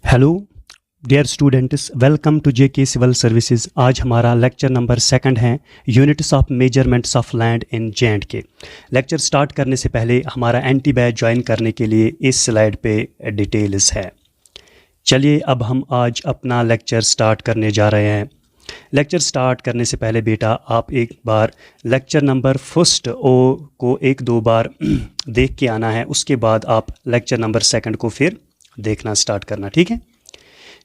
Hello dear students, welcome to JK civil services. आज हमारा lecture number 2 है, units of measurements of land in J&K। Lecture start करने से पहले हमारा एंटी बैच ज्वाइन करने के लिए इस स्लाइड पे डिटेल्स है। चलिए अब हम आज अपना लेक्चर स्टार्ट करने जा रहे हैं। लेक्चर स्टार्ट करने से पहले बेटा आप एक बार लेक्चर नंबर फर्स्ट को 1-2 बार देख के आना है, उसके बाद आप लेक्चर नंबर 2 को फिर देखना स्टार्ट करना, ठीक है।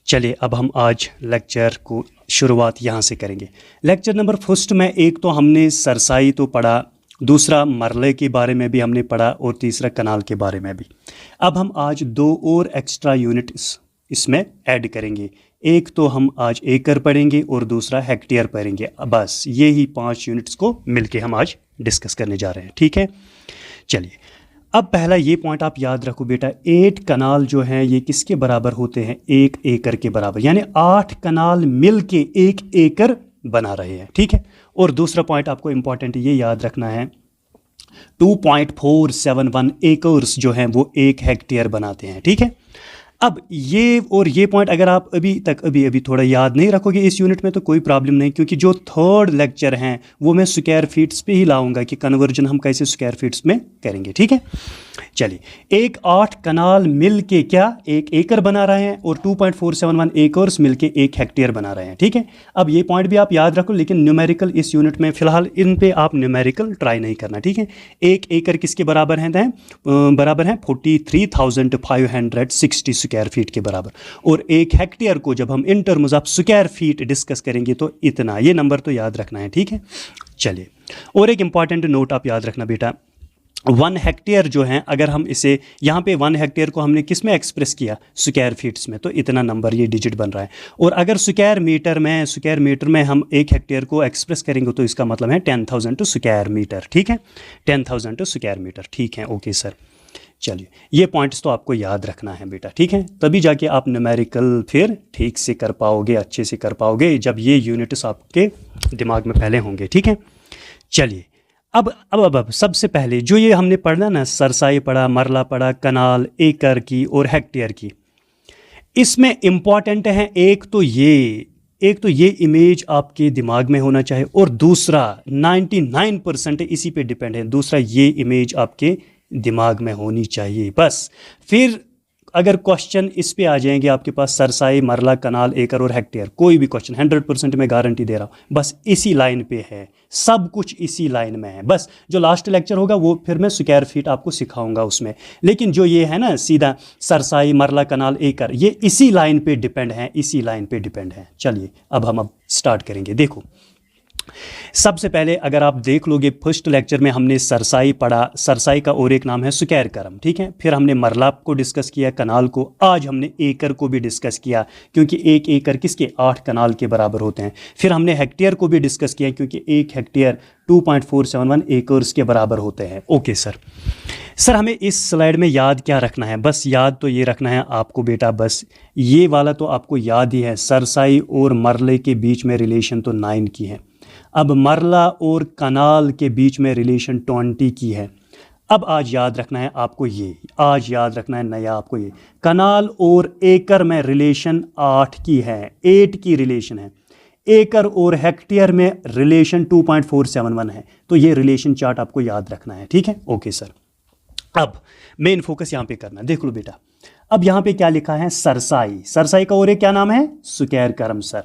चलिए अब हम आज लेक्चर को शुरुआत यहाँ से करेंगे। लेक्चर नंबर फर्स्ट में एक तो हमने सरसाई तो पढ़ा, दूसरा मरले के बारे में भी हमने पढ़ा और तीसरा कनाल के बारे में भी। अब हम आज 2 और एक्स्ट्रा यूनिट्स इसमें ऐड करेंगे। एक तो हम आज एकड़ पढ़ेंगे और दूसरा हेक्टेयर पढ़ेंगे। बस ये ही 5 यूनिट्स को मिलके हम आज डिस्कस करने जा रहे हैं, ठीक है। चलिए अब पहला ये पॉइंट आप याद रखो बेटा, 8 कनाल जो हैं ये किसके बराबर होते हैं? 1 एकड़ के बराबर, यानी 8 कनाल मिल के 1 एकड़ बना रहे हैं, ठीक है। और दूसरा पॉइंट आपको इंपॉर्टेंट ये याद रखना है, 2.471 एकर्स जो हैं वो 1 हेक्टेयर बनाते हैं, ठीक है। अब ये पॉइंट अगर आप अभी थोड़ा याद नहीं रखोगे इस यूनिट में तो कोई प्रॉब्लम नहीं, क्योंकि जो 3rd लेक्चर हैं वो मैं स्क्वायर फीट्स पे ही लाऊंगा कि कन्वर्जन हम कैसे स्क्वायर फीट्स में करेंगे, ठीक है। चलिए 8 कनाल मिल के क्या 1 एकड़ बना रहे हैं और 2.471 एकर्स मिल के 1 हेक्टेयर बना रहे हैं, ठीक है। अब ये पॉइंट भी आप याद रखो, लेकिन न्यूमेरिकल इस यूनिट में फिलहाल इन पे आप न्यूमेरिकल ट्राई नहीं करना, ठीक है। 1 एकड़ किसके बराबर है? बराबर है 43,560 स्क्वायर फीट के बराबर। और 1 हेक्टेयर को जब हम in terms of square feet discuss करेंगे तो इतना, ये नंबर तो याद रखना है, ठीक है। चलिए और एक इंपॉर्टेंट नोट आप याद रखना बेटा, 1 हेक्टेयर जो है, अगर हम इसे यहाँ पे 1 हेक्टेयर को हमने किस में एक्सप्रेस किया? स्क्वायर फीट्स में, तो इतना नंबर ये डिजिट बन रहा है। और अगर स्क्वायर मीटर में हम 1 हेक्टेयर को एक्सप्रेस करेंगे तो इसका मतलब है 10,000 टू स्क्वायर मीटर, ठीक है। 10,000 टू स्क्वायर मीटर, ठीक है, ओके सर। चलिए ये पॉइंट्स तो आपको याद रखना है बेटा, ठीक है, तभी जाके आप न्यूमेरिकल फिर ठीक से कर पाओगे, अच्छे से कर पाओगे जब ये यूनिट्स आपके दिमाग में पहले होंगे, ठीक है। चलिए अब सबसे पहले जो ये हमने पढ़ना ना, सरसाई पढ़ा, मरला पढ़ा, कनाल, एकड़ की और हेक्टेयर की, इसमें इम्पॉर्टेंट है एक तो ये इमेज आपके दिमाग में होना चाहिए, और दूसरा 99% इसी पे डिपेंड है, दूसरा ये इमेज आपके दिमाग में होनी चाहिए। बस फिर अगर क्वेश्चन इस पे आ जाएंगे आपके पास, सरसाई, मरला, कनाल, एकड़ और हेक्टेयर, कोई भी क्वेश्चन 100% मैं गारंटी दे रहा हूँ, बस इसी लाइन पे है, सब कुछ इसी लाइन में है। बस जो लास्ट लेक्चर होगा वो फिर मैं स्क्वायर फीट आपको सिखाऊंगा उसमें, लेकिन जो ये है ना सीधा सरसाई, मरला, कनाल, एकड़, ये इसी लाइन पे डिपेंड है, इसी लाइन पे डिपेंड है। चलिए अब हम स्टार्ट करेंगे। देखो सबसे पहले अगर आप देख लोगे, फर्स्ट लेक्चर में हमने सरसाई पढ़ा, सरसाई का और एक नाम है स्क्वायर करम, ठीक है। फिर हमने मरलाप को डिस्कस किया, कनाल को, आज हमने एकड़ को भी डिस्कस किया, क्योंकि 1 एकड़ किसके? 8 कनाल के बराबर होते हैं। फिर हमने हेक्टेयर को भी डिस्कस किया, क्योंकि 1 हेक्टेयर 2.471 एकर्स के बराबर होते हैं। ओके सर हमें इस स्लाइड में याद क्या रखना है? बस याद तो ये रखना है आपको बेटा, बस ये वाला तो आपको याद ही है, सरसाई और मरले के बीच में रिलेशन तो 9 की है। अब मरला और कनाल के बीच में रिलेशन 20 की है। अब आज याद रखना है आपको ये, आज याद रखना है नया आपको ये, कनाल और एकड़ में रिलेशन 8 की है, 8 की रिलेशन है। एकड़ और हेक्टेयर में रिलेशन 2.471 है। तो ये रिलेशन चार्ट आपको याद रखना है, ठीक है, ओके सर। अब मेन फोकस यहाँ पे करना है, देख लो बेटा, अब यहाँ पे क्या लिखा है? सरसाई, सरसाई का और एक क्या नाम है? स्क्वायर करम सर।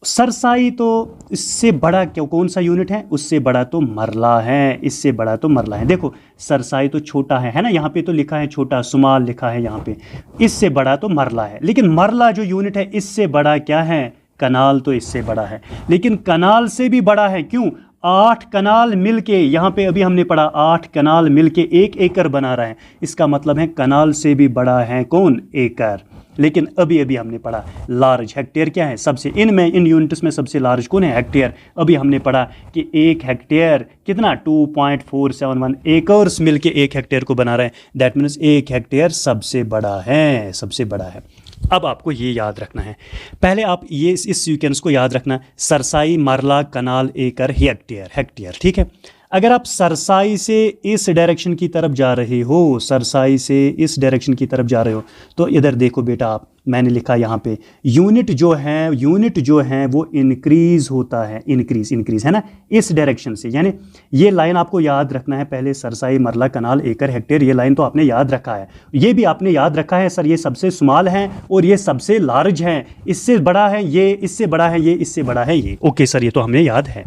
सरसाई तो इससे बड़ा क्यों, कौन सा यूनिट है? उससे बड़ा तो मरला है, इससे बड़ा तो मरला है। देखो सरसाई तो छोटा है ना, यहाँ पे तो लिखा है छोटा, सुमाल लिखा है यहाँ पे, इससे बड़ा तो मरला है। लेकिन मरला जो यूनिट है इससे बड़ा क्या है? कनाल तो इससे बड़ा है, लेकिन कनाल से भी बड़ा है। क्यों? 8 कनाल मिलके, यहाँ पे अभी हमने पढ़ा 8 कनाल मिलके 1 एकड़ बना रहे हैं, इसका मतलब है कनाल से भी बड़ा है कौन? एकड़। लेकिन अभी हमने पढ़ा लार्ज, हेक्टेयर क्या है? सबसे इन यूनिट्स में सबसे लार्ज कौन है? हेक्टेयर। अभी हमने पढ़ा कि 1 हेक्टेयर कितना? 2.471 एकर्स मिलके 1 हेक्टेयर को बना रहे हैं, दैट मीन्स 1 हेक्टेयर सबसे बड़ा है, सबसे बड़ा है। अब आपको ये याद रखना है, पहले आप ये इस सीक्वेंस को याद रखना, सरसाई, मरला, कनाल, एकड़, हेक्टेयर, ठीक है। अगर आप सरसाई से इस डायरेक्शन की तरफ जा रहे हो, सरसाई से इस डायरेक्शन की तरफ जा रहे हो, तो इधर देखो बेटा, आप मैंने लिखा यहाँ पे यूनिट जो है वो इंक्रीज होता है, इंक्रीज है ना, इस डायरेक्शन से। यानी ये लाइन आपको याद रखना है, पहले सरसाई, मरला, कनाल, एकड़, हेक्टेयर, ये लाइन तो आपने याद रखा है। ये भी आपने याद रखा है सर ये सबसे स्मॉल है और ये सबसे लार्ज है, इससे बड़ा है ये, इससे बड़ा है ये, इससे बड़ा है ये। ओके सर, ये तो हमें याद है।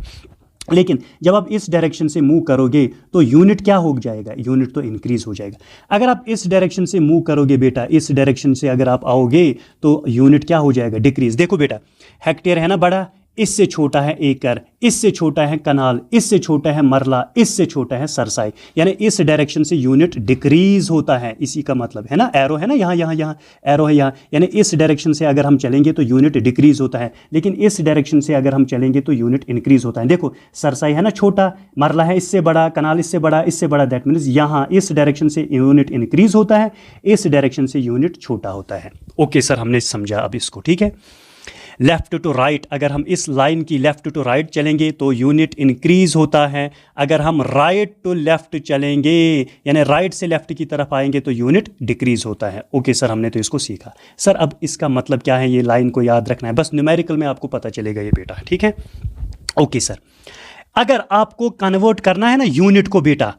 लेकिन जब आप इस डायरेक्शन से मूव करोगे तो यूनिट क्या हो जाएगा, यूनिट तो इंक्रीज हो जाएगा। अगर आप इस डायरेक्शन से मूव करोगे बेटा, इस डायरेक्शन से अगर आप आओगे तो यूनिट क्या हो जाएगा, डिक्रीज। देखो बेटा, हेक्टेयर है ना बड़ा, इससे छोटा है एकड़, इससे छोटा है कनाल, इससे छोटा है मरला, इससे छोटा है सरसाई। यानी इस डायरेक्शन से यूनिट डिक्रीज होता है, इसी का मतलब है ना, एरो है ना यहाँ यहाँ यहाँ एरो है यहाँ, यानी इस डायरेक्शन से अगर हम चलेंगे तो यूनिट डिक्रीज होता है, लेकिन इस डायरेक्शन से अगर हम चलेंगे तो यूनिट इंक्रीज होता है। देखो सरसाई है ना छोटा, मरला है इससे बड़ा, कनाल इससे बड़ा, इससे बड़ा, दैट मीन्स यहाँ इस डायरेक्शन से यूनिट इंक्रीज होता है, इस डायरेक्शन से यूनिट छोटा होता है। ओके सर, हमने समझा अब इसको, ठीक है। लेफ्ट टू राइट, अगर हम इस लाइन की लेफ्ट टू राइट चलेंगे तो यूनिट इंक्रीज होता है, अगर हम राइट टू लेफ्ट चलेंगे यानी राइट से लेफ्ट की तरफ आएंगे तो यूनिट डिक्रीज होता है। ओके सर, हमने तो इसको सीखा। सर अब इसका मतलब क्या है, ये लाइन को याद रखना है, बस न्यूमेरिकल में आपको पता चलेगा ये बेटा, ठीक है। ओके सर, अगर आपको कन्वर्ट करना है ना यूनिट को बेटा,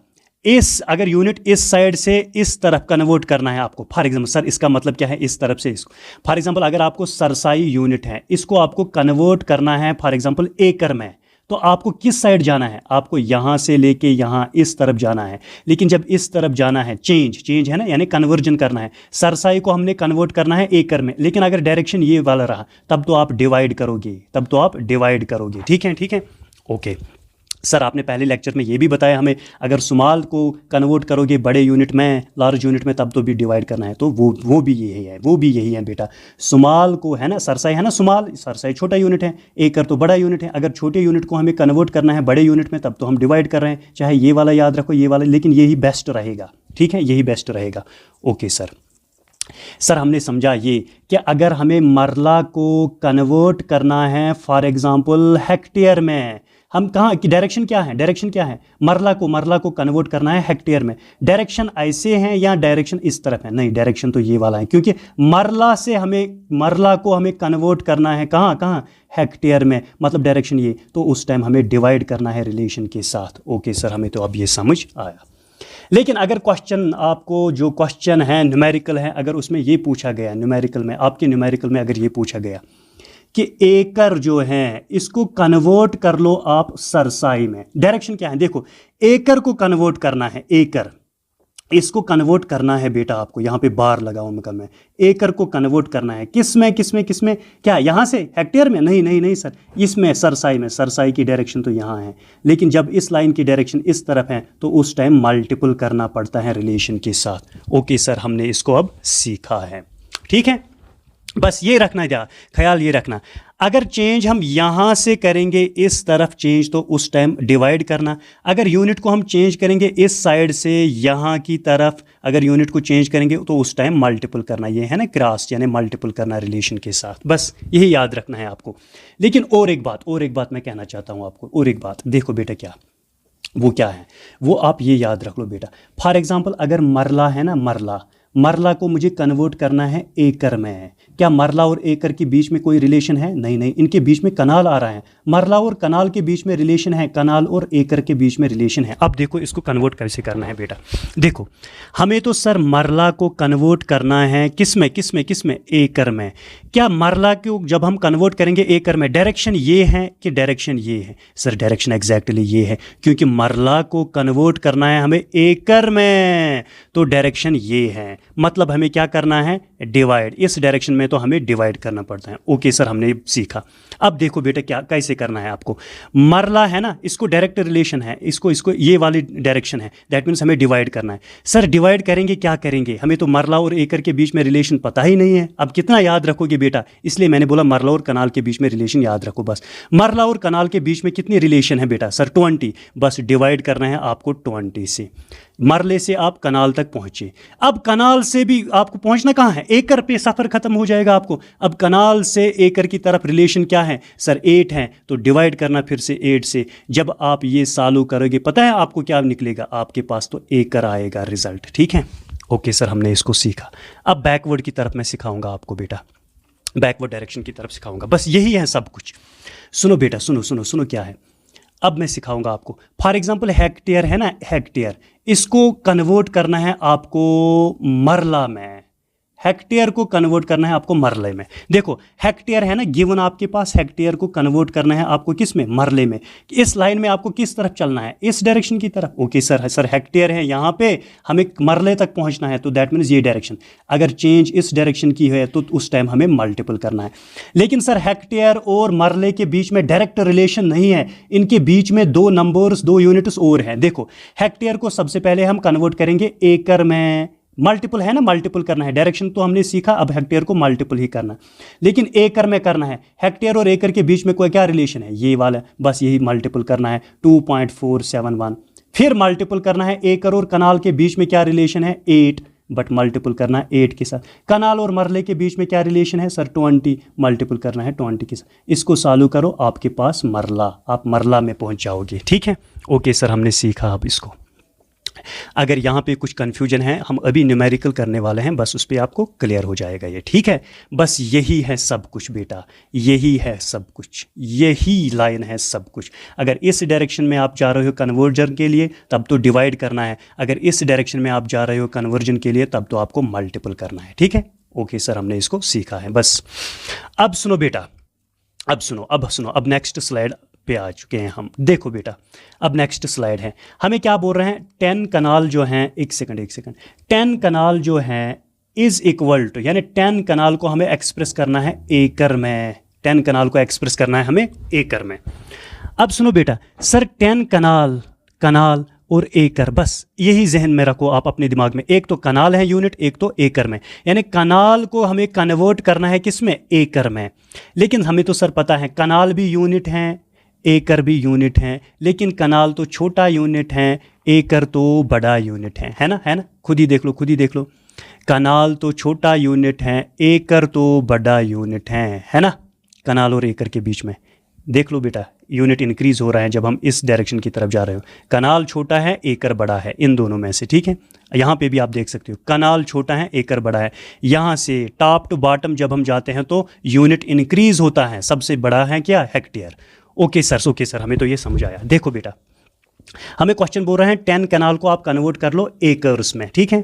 अगर यूनिट इस साइड से इस तरफ कन्वर्ट करना है आपको, फॉर एग्जांपल सर इसका मतलब क्या है, इस तरफ से इसको, फॉर एग्जांपल अगर आपको सरसाई यूनिट है, इसको आपको कन्वर्ट करना है फॉर एग्जांपल एकड़ में, तो आपको किस साइड जाना है, आपको यहां से लेके यहां इस तरफ जाना है। लेकिन जब इस तरफ जाना है, चेंज है ना, यानी कन्वर्जन करना है, सरसाई को हमने कन्वर्ट करना है एकड़ में, लेकिन अगर डायरेक्शन ये वाला रहा तब तो आप डिवाइड करोगे, ठीक है। ओके सर, आपने पहले लेक्चर में ये भी बताया हमें, अगर स्मॉल को कन्वर्ट करोगे बड़े यूनिट में, लार्ज यूनिट में, तब तो भी डिवाइड करना है, तो वो भी यही है बेटा। स्मॉल को है ना, सरसाई है ना स्मॉल, सरसाई छोटा यूनिट है, एकड़ तो बड़ा यूनिट है, अगर छोटे यूनिट को हमें कन्वर्ट करना है बड़े यूनिट में तब तो हम डिवाइड कर रहे हैं, चाहे ये वाला याद रखो ये वाला, लेकिन यही बेस्ट रहेगा, ठीक है, यही बेस्ट रहेगा। ओके सर हमने समझा ये कि अगर हमें मरला को कन्वर्ट करना है फॉर एग्जांपल हेक्टेयर में, हम कहाँ की डायरेक्शन क्या है, मरला को कन्वर्ट करना है हेक्टेयर में, डायरेक्शन ऐसे हैं या डायरेक्शन इस तरफ है, नहीं डायरेक्शन तो ये वाला है, क्योंकि मरला को हमें कन्वर्ट करना है कहाँ हेक्टेयर में, मतलब डायरेक्शन ये, तो उस टाइम हमें डिवाइड करना है रिलेशन के साथ। ओके सर, हमें तो अब ये समझ आया। लेकिन अगर जो क्वेश्चन है न्यूमेरिकल है, अगर उसमें ये पूछा गया आपके न्यूमेरिकल में अगर ये पूछा गया कि एकड़ जो है इसको कन्वर्ट कर लो आप सरसाई में, डायरेक्शन क्या है, देखो एकड़ को कन्वर्ट करना है, इसको कन्वर्ट करना है बेटा आपको, यहाँ पे बार लगाऊं मैं, एकड़ को कन्वर्ट करना है किस में, क्या यहाँ से हेक्टेयर में, नहीं सर, इसमें सरसाई की डायरेक्शन तो यहाँ है, लेकिन जब इस लाइन की डायरेक्शन इस तरफ है तो उस टाइम मल्टीपल करना पड़ता है रिलेशन के साथ। ओके सर, हमने इसको अब सीखा है, ठीक है। बस ये रखना, ख्याल ये रखना, अगर चेंज हम यहाँ से करेंगे इस तरफ चेंज तो उस टाइम डिवाइड करना, अगर यूनिट को हम चेंज करेंगे इस साइड से यहाँ की तरफ, अगर यूनिट को चेंज करेंगे तो उस टाइम मल्टीपल करना, ये है ना क्रॉस, यानी मल्टीपल करना रिलेशन के साथ, बस यही याद रखना है आपको। लेकिन और एक बात मैं कहना चाहता हूँ आपको, और एक बात देखो बेटा, क्या है वो आप ये याद रख लो बेटा। फॉर एग्जाम्पल अगर मरला है ना, मरला को मुझे कन्वर्ट करना है एकड़ में, क्या मरला और एकड़ के बीच में कोई रिलेशन है, नहीं, इनके बीच में कनाल आ रहा है, मरला और कनाल के बीच में रिलेशन है, कनाल और एकड़ के बीच में रिलेशन है। अब देखो इसको कन्वर्ट कैसे करना है बेटा, देखो हमें तो सर मरला को कन्वर्ट करना है किस में, एकड़ में। क्या मरला को जब हम कन्वर्ट करेंगे एकड़ में, डायरेक्शन ये है कि डायरेक्शन ये है, सर डायरेक्शन एग्जैक्टली ये है, क्योंकि मरला को कन्वर्ट करना है हमें एकड़ में, तो डायरेक्शन ये है, मतलब हमें क्या करना है, डिवाइड, इस डायरेक्शन में तो हमें डिवाइड करना पड़ता है। ओके सर, हमने सीखा। अब देखो बेटा कैसे करना है आपको, मरला है ना, इसको डायरेक्ट रिलेशन है, इसको ये वाली डायरेक्शन है, दैट मीन्स हमें डिवाइड करना है। सर डिवाइड करेंगे, क्या करेंगे, हमें तो मरला और एकड़ के बीच में रिलेशन पता ही नहीं है, अब कितना याद रखोगे बेटा, इसलिए मैंने बोला मरला और कनाल के बीच में रिलेशन याद रखो बस। मरला और कनाल के बीच में कितनी रिलेशन है बेटा, सर 20, बस डिवाइड करना है आपको 20 से, मरले से आप कनाल तक पहुंचे। अब कनाल से भी आपको पहुंचना कहाँ है, एकड़ पे सफ़र खत्म हो जाएगा आपको। अब कनाल से एकड़ की तरफ रिलेशन क्या है सर, 8 है, तो डिवाइड करना फिर से 8 से। जब आप ये सॉल्व करोगे पता है आपको क्या निकलेगा, आपके पास तो एकड़ आएगा रिजल्ट, ठीक है। ओके सर, हमने इसको सीखा। अब बैकवर्ड की तरफ मैं सिखाऊंगा आपको बेटा, बैकवर्ड डायरेक्शन की तरफ सिखाऊंगा, बस यही है सब कुछ। सुनो बेटा, सुनो सुनो सुनो क्या है, अब मैं सिखाऊंगा आपको। फॉर एग्जांपल हेक्टेयर है ना, हेक्टेयर, इसको कन्वर्ट करना है आपको मरला में, हेक्टेयर को कन्वर्ट करना है आपको मरले में। देखो हेक्टेयर है ना गिवन आपके पास, हेक्टेयर को कन्वर्ट करना है आपको किस में, मरले में। इस लाइन में आपको किस तरफ चलना है, इस डायरेक्शन की तरफ। ओके सर, सर हेक्टेयर है यहाँ पे, हमें मरले तक पहुँचना है, तो दैट मीन्स ये डायरेक्शन। अगर चेंज इस डायरेक्शन की है तो उस टाइम हमें मल्टीपल करना है। लेकिन सर हेक्टेयर और मरले के बीच में डायरेक्ट रिलेशन नहीं है, इनके बीच में दो नंबर्स, दो यूनिट्स और हैं। देखो हेक्टेयर को सबसे पहले हम कन्वर्ट करेंगे एकड़ में, मल्टीपल है ना, मल्टीपल करना है, डायरेक्शन तो हमने सीखा, अब हेक्टेयर को मल्टीपल ही करना, लेकिन एकड़ में करना है। हेक्टेयर और एकड़ के बीच में कोई क्या रिलेशन है, ये वाला, बस यही मल्टीपल करना है 2.471। फिर मल्टीपल करना है एकड़ और कनाल के बीच में क्या रिलेशन है, 8, बट मल्टीपल करना है 8 के साथ। कनाल और मरले के बीच में क्या रिलेशन है सर, 20, मल्टीपल करना है 20 के साथ। इसको सॉल्व करो, आपके पास मरला, आप मरला में पहुंच जाओगे। ठीक है, ओके सर, हमने सीखा अब इसको। अगर यहाँ पे कुछ कन्फ्यूजन है, हम अभी न्यूमेरिकल करने वाले हैं, बस उस पर आपको क्लियर हो जाएगा ये। ठीक है, बस यही है सब कुछ बेटा, यही है सब कुछ, यही लाइन है सब कुछ। अगर इस डायरेक्शन में आप जा रहे हो कन्वर्जन के लिए तब तो डिवाइड करना है, अगर इस डायरेक्शन में आप जा रहे हो कन्वर्जन के लिए तब तो आपको मल्टीपल करना है। ठीक है, ओके सर, हमने इसको सीखा है बस। अब सुनो बेटा, अब सुनो, अब नेक्स्ट स्लाइड पे आ चुके हैं हम। देखो बेटा, अब नेक्स्ट स्लाइड है, हमें क्या बोल रहे हैं, 10 कनाल जो हैं, एक सेकंड 10 कनाल जो हैं इज इक्वल टू, यानी 10 कनाल को हमें एक्सप्रेस करना है एकड़ में, 10 कनाल को एक्सप्रेस करना है हमें एकड़ में। अब सुनो बेटा, सर 10 कनाल और एकड़, बस यही जहन में रखो आप अपने दिमाग में। एक तो कनाल है यूनिट, एक तो एकड़ में, यानी कनाल को हमें कन्वर्ट करना है किस में, एकड़ में। लेकिन हमें तो सर पता है कनाल भी यूनिट हैं, एकड़ भी यूनिट हैं, लेकिन कनाल तो छोटा यूनिट है, एकड़ तो बड़ा यूनिट है ना, खुद ही देख लो, कनाल तो छोटा यूनिट है, एकड़ तो बड़ा यूनिट है ना। कनाल और एकड़ के बीच में देख लो बेटा, यूनिट इंक्रीज हो रहा है जब हम इस डायरेक्शन की तरफ जा रहे हो। कनाल छोटा है, एकड़ बड़ा है, इन दोनों में से। ठीक है, यहाँ पे भी आप देख सकते हो कनाल छोटा है, एकड़ बड़ा है। यहाँ से टॉप टू बॉटम जब हम जाते हैं तो यूनिट इंक्रीज होता है, सबसे बड़ा है क्या, हेक्टेयर। ओके सर, हमें तो ये समझ आया। देखो बेटा, हमें क्वेश्चन बोल रहे हैं 10 कनाल को आप कन्वर्ट कर लो एकर्स में। ठीक है,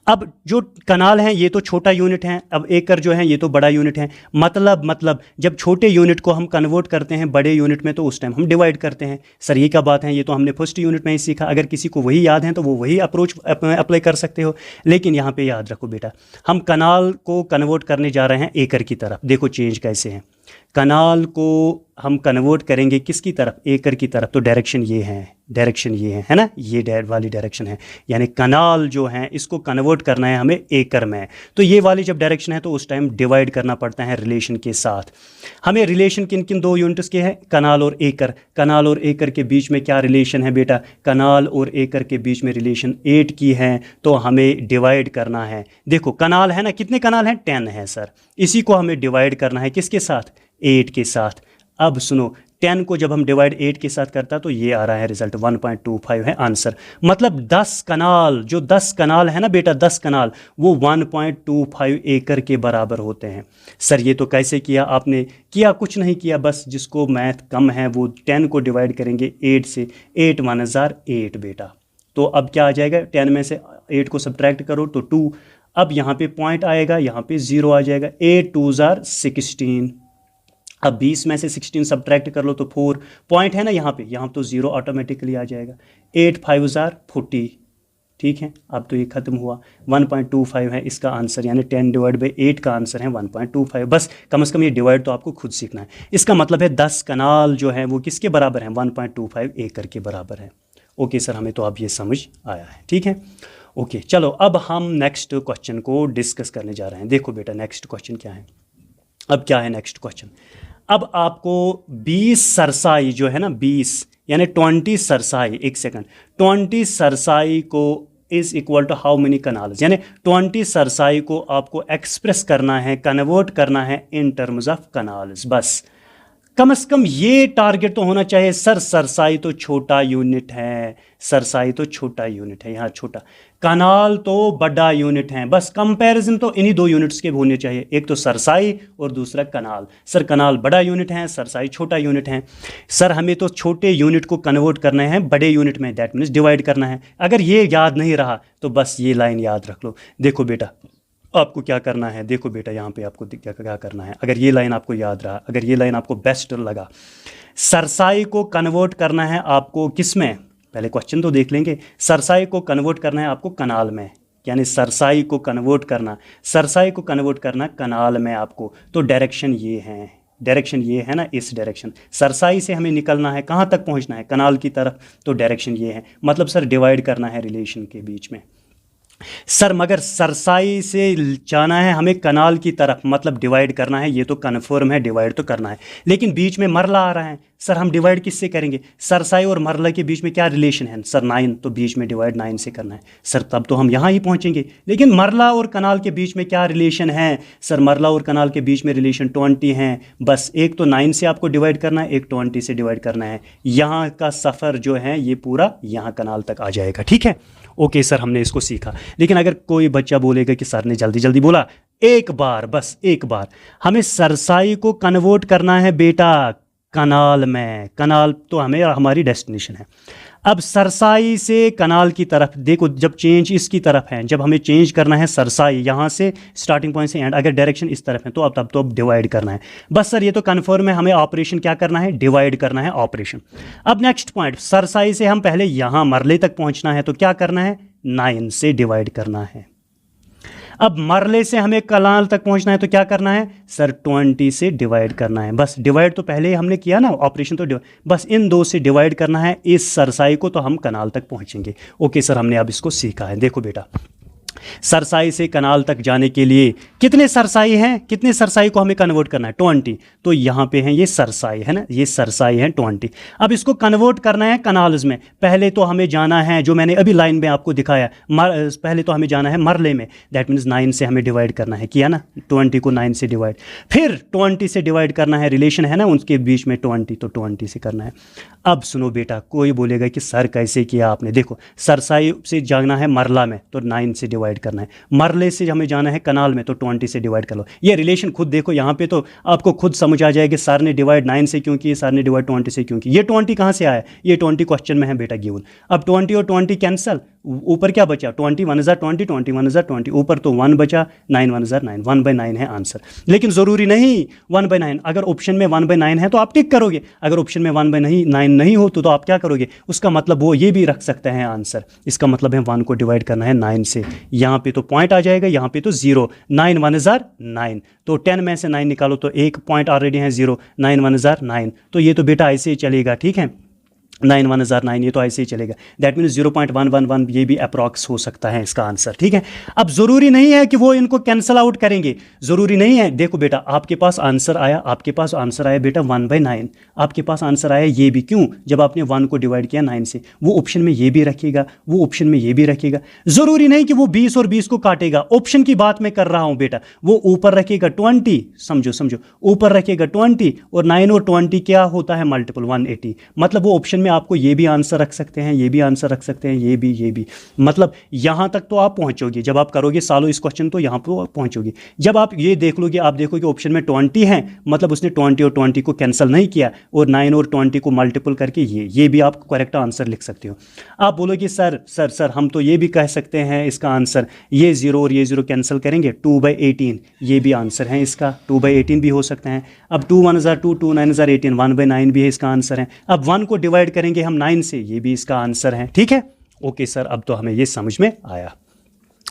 अब जो कनाल हैं ये तो छोटा यूनिट है, अब एकड़ जो है ये तो बड़ा यूनिट है। मतलब जब छोटे यूनिट को हम कन्वर्ट करते हैं बड़े यूनिट में तो उस टाइम हम डिवाइड करते हैं। सर ये क्या बात है, ये तो हमने फर्स्ट यूनिट में ही सीखा। अगर किसी को वही याद है तो वो वही अप्रोच अप्लाई कर सकते हो, लेकिन यहाँ पे याद रखो बेटा, हम कनाल को कन्वर्ट करने जा रहे हैं एकड़ की तरफ। देखो चेंज कैसे है, कनाल को हम कन्वर्ट करेंगे किसकी तरफ, एकड़ की तरफ, तो डायरेक्शन ये है ना, ये वाली डायरेक्शन है। यानी कनाल जो है इसको कन्वर्ट करना है हमें एकड़ में, तो ये वाली जब डायरेक्शन है तो उस टाइम डिवाइड करना पड़ता है रिलेशन के साथ। हमें रिलेशन किन किन दो यूनिट्स के हैं, कनाल और एकड़। कनाल और एकड़ के बीच में क्या रिलेशन है बेटा, कनाल और एकड़ के बीच में रिलेशन 8 की है, तो हमें डिवाइड करना है। देखो कनाल है ना, कितने कनाल हैं, 10 है सर, इसी को हमें डिवाइड करना है किसके साथ, 8 के साथ। अब सुनो, 10 को जब हम डिवाइड 8 के साथ करता तो ये आ रहा है रिजल्ट, 1.25 है आंसर। मतलब 10 कनाल, जो 10 कनाल है ना बेटा, 10 कनाल वो 1.25 एकड़ के बराबर होते हैं। सर ये तो कैसे किया आपने, किया कुछ नहीं किया, बस जिसको मैथ कम है वो 10 को डिवाइड करेंगे 8 से, 8 × 1 = 8 बेटा। तो अब क्या आ जाएगा, 10 में से 8 को सब्ट्रैक्ट करो तो 2, अब यहाँ पे पॉइंट आएगा, यहाँ पे 0 आ जाएगा, 8 × 2 = 16। अब 20 में से 16 सब्ट्रैक्ट कर लो तो 4, पॉइंट है ना यहाँ पे तो 0 ऑटोमेटिकली आ जाएगा। 8 × 5 = 40। ठीक है, अब तो ये खत्म हुआ, 1.25 है इसका आंसर, यानी 10/8 का आंसर है 1.25। बस कम से कम ये डिवाइड तो आपको खुद सीखना है। इसका मतलब है 10 कनाल जो है वो किसके बराबर है, 1.25 एकड़ के बराबर है। ओके सर, हमें तो अब ये समझ आया है। ठीक है, ओके चलो अब हम नेक्स्ट क्वेश्चन को डिस्कस करने जा रहे हैं। देखो बेटा नेक्स्ट क्वेश्चन क्या है, अब क्या है नेक्स्ट क्वेश्चन, अब आपको 20 सरसाई जो है ना, 20 यानी 20 सरसाई, एक सेकंड, 20 सरसाई को is equal to how many kanals, यानी 20 सरसाई को आपको एक्सप्रेस करना है, कन्वर्ट करना है इन टर्म्स ऑफ कनाल्स। बस कम से कम ये टारगेट तो होना चाहिए सर, सरसाई तो छोटा यूनिट है, सरसाई तो छोटा यूनिट है, यहाँ छोटा, कनाल तो बड़ा यूनिट है, बस कंपैरिजन तो इन्हीं दो यूनिट्स के होने चाहिए, एक तो सरसाई और दूसरा कनाल। सर कनाल बड़ा यूनिट है, सरसाई छोटा यूनिट है। सर हमें तो छोटे यूनिट को कन्वर्ट करना है बड़े यूनिट में, दैट मीन्स डिवाइड करना है। अगर ये याद नहीं रहा तो बस ये लाइन याद रख लो। देखो बेटा आपको क्या करना है, देखो बेटा यहाँ पे आपको क्या क्या करना है। अगर ये लाइन आपको याद रहा, अगर ये लाइन आपको बेस्ट लगा, सरसाई को कन्वर्ट करना है आपको किस में, पहले क्वेश्चन तो देख लेंगे। सरसाई को कन्वर्ट करना है आपको कनाल में, यानी सरसाई को कन्वर्ट करना, सरसाई को कन्वर्ट करना कनाल में आपको, तो डायरेक्शन ये है, डायरेक्शन ये है ना, इस डायरेक्शन। सरसाई से हमें निकलना है, कहाँ तक पहुँचना है, कनाल की तरफ, तो डायरेक्शन ये है। मतलब सर डिवाइड करना है रिलेशन के बीच में। सर मगर सरसाई से जाना है हमें कनाल की तरफ, मतलब डिवाइड करना है, ये तो कन्फर्म है डिवाइड तो करना है, लेकिन बीच में मरला आ रहा है। सर हम डिवाइड किससे करेंगे, सरसाई और मरला के बीच में क्या रिलेशन है सर, 9, तो बीच में डिवाइड 9 से करना है। सर तब तो हम यहाँ ही पहुँचेंगे, लेकिन मरला और कनाल के बीच में क्या रिलेशन है सर, मरला और कनाल के बीच में रिलेशन 20 है। बस एक तो 9 से आपको डिवाइड करना है, एक 20 से डिवाइड करना है। यहाँ का सफ़र जो है ये पूरा यहाँ कनाल तक आ जाएगा, ठीक है। ओके सर हमने इसको सीखा। लेकिन अगर कोई बच्चा बोलेगा कि सर ने जल्दी जल्दी बोला, एक बार, बस एक बार, हमें सरसाई को कन्वर्ट करना है बेटा कनाल में, कनाल तो हमें हमारी डेस्टिनेशन है। अब सरसाई से कनाल की तरफ देखो, जब चेंज इसकी तरफ है, जब हमें चेंज करना है सरसाई यहाँ से स्टार्टिंग पॉइंट से एंड, अगर डायरेक्शन इस तरफ है तो अब तब तो अब डिवाइड करना है। बस सर ये तो कन्फर्म है, हमें ऑपरेशन क्या करना है, डिवाइड करना है ऑपरेशन। अब नेक्स्ट पॉइंट, सरसाई से हम पहले यहाँ मरले तक पहुँचना है, तो क्या करना है, 9 से डिवाइड करना है। अब मरले से हमें कनाल तक पहुंचना है, तो क्या करना है सर, 20 से डिवाइड करना है। बस डिवाइड तो पहले ही हमने किया ना, ऑपरेशन तो बस इन दो से डिवाइड करना है इस सरसाई को, तो हम कनाल तक पहुंचेंगे। ओके सर हमने अब इसको सीखा है। देखो बेटा सरसाई से कनाल तक जाने के लिए कितने सरसाई हैं, कितने सरसाई को हमें कन्वर्ट करना है, 20। तो यहाँ पे हैं ये सरसाई है ना, ये सरसाई है 20। अब इसको कन्वर्ट करना है कनाल्स में, पहले तो हमें जाना है, जो मैंने अभी लाइन में आपको दिखाया, पहले तो हमें जाना है मरले में, दैट मीन्स 9 से हमें डिवाइड करना है, किया ना, 20 को 9 से डिवाइड, फिर 20 से डिवाइड करना है, रिलेशन है ना उनके बीच में 20, तो 20 से करना है। अब सुनो बेटा, कोई बोलेगा कि सर कैसे किया आपने, देखो सरसाई से जाना है मरला में तो 9 से डिवाइड करना है, मरले से हमें जाना है कनाल में तो 20 से डिवाइड कर लो। ये रिलेशन खुद देखो, यहाँ पे तो आपको खुद समझ आ जाएगा सर ने डिवाइड 9 से क्यों किया, सर ने डिवाइड 20 से क्यों किया। ये 20 कहाँ से आया, ये 20 क्वेश्चन में है बेटा गिवन। अब 20 और 20 कैंसल, ऊपर क्या बचा, 20 1 जार 20, 20 1 जार 20, ऊपर तो 1 बचा, 9 1 जार 9, 1/9 है आंसर। लेकिन ज़रूरी नहीं 1/9, अगर ऑप्शन में 1/9 है तो आप टिक करोगे, अगर ऑप्शन में 1/9 नहीं हो तो आप क्या करोगे, उसका मतलब वो ये भी रख सकते हैं आंसर, इसका मतलब है 1 को डिवाइड करना है 9 से, यहाँ पे तो पॉइंट आ जाएगा, यहाँ पे तो 0, 9 1 जार 9, तो 10 में से 9 निकालो तो एक पॉइंट ऑलरेडी है 0, 9 1 जार 9, तो ये तो बेटा ऐसे ही चलेगा, ठीक है, 9 1 जार 9, ये तो ऐसे ही चलेगा, दैट मीन्स 0.111 ये भी अप्रॉक्स हो सकता है इसका आंसर, ठीक है। अब ज़रूरी नहीं है कि वो इनको कैंसिल आउट करेंगे, ज़रूरी नहीं है। देखो बेटा आपके पास आंसर आया, आपके पास आंसर आया बेटा 1/9, आपके पास आंसर आया ये भी, क्यों, जब आपने 1 को डिवाइड किया 9 से, वो ऑप्शन में ये भी रखेगा, वो ऑप्शन में ये भी रखेगा, ज़रूरी नहीं कि वो 20 और 20 को काटेगा, ऑप्शन की बात मैं कर रहा हूँ बेटा, वो ऊपर रखेगा 20, समझो ऊपर रखेगा 20, और 9 और 20 क्या होता है मल्टीपल 180, मतलब वो ऑप्शन में आपको ये भी आंसर रख सकते हैं, ये भी आंसर रख सकते हैं, ये भी, मतलब यहाँ तक तो आप पहुँचोगे, जब आप करोगे सॉल्व इस क्वेश्चन तो यहाँ पर पहुँचोगे। जब आप ये देख लोगे, आप देखोगे ऑप्शन में 20 है, मतलब उसने 20 और 20 को कैंसिल नहीं किया, और 9 और 20 को मल्टीपल करके ये भी आप करेक्ट आंसर लिख सकते हो। आप बोलोगे सर हम तो ये भी कह सकते हैं इसका आंसर, ये 0 और ये 0 कैंसिल करेंगे, 2/18 ये भी आंसर है इसका, 2/18 भी हो सकते हैं। अब 2 1 जार 2, 2 9 जार 18, 1/9 भी है इसका आंसर है। अब 1 को डिवाइड करेंगे हम 9 से, ये भी इसका आंसर है, ठीक है। ओके सर अब तो हमें ये समझ में आया।